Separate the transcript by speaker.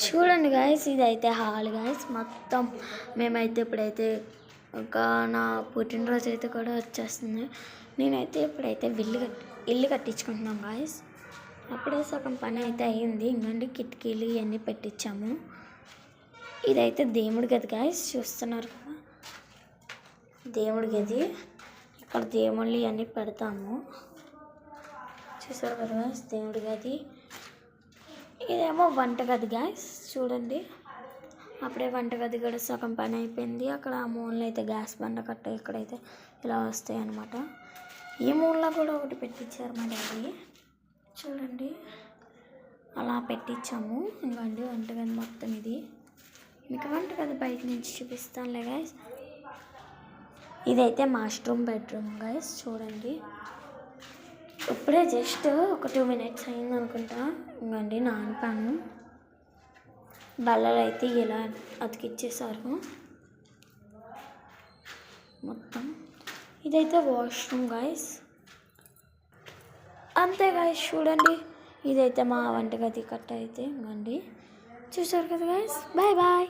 Speaker 1: చూడండి గాయస్, ఇదైతే hall guys. మొత్తం మేమైతే ఇప్పుడైతే ఒక నా పుట్టినరోజు అయితే కూడా వచ్చేస్తుంది. నేనైతే ఇప్పుడైతే ఇల్లు కట్టించుకుంటున్నాం గాయస్. అప్పుడే సగం పని అయితే అయ్యింది. ఇంకండి కిటికీలు ఇవన్నీ పెట్టించాము. ఇదైతే దేవుడి గది గాయస్, చూస్తున్నారు కదా దేవుడి గది. ఇక్కడ దేవుళ్ళు ఇవన్నీ పెడతాము, చూసారు కదా గాయస్ దేవుడి గది. ఇదేమో వంటగది గాయస్, చూడండి అప్పుడే వంటగది కూడా సగం పని అయిపోయింది. అక్కడ ఆ మూలలో అయితే గ్యాస్ బండ కట్ట ఇక్కడైతే ఇలా వస్తాయి అన్నమాట. ఈ మూలలో కూడా ఒకటి పెట్టించారు మా డాడీ, చూడండి అలా పెట్టించాము. ఇంకండి వంటగది మొత్తం ఇది. మీకు వంటగది బయట నుంచి చూపిస్తానులే గాయస్. ఇదైతే మాస్టర్ బెడ్రూమ్ గాయస్, చూడండి ఇప్పుడే జస్ట్ ఒక 2 minutes అయింది అనుకుంటా. ఇంకండి నానపాను బల్లలు అయితే ఇలా అతికిచ్చేసారు మొత్తం. ఇదైతే వాష్రూమ్ గాయస్, అంతే గాయస్. చూడండి ఇదైతే మా వంటగది కట్ట అయితే. ఇంకండి చూసారు కదా గాయస్. Bye bye.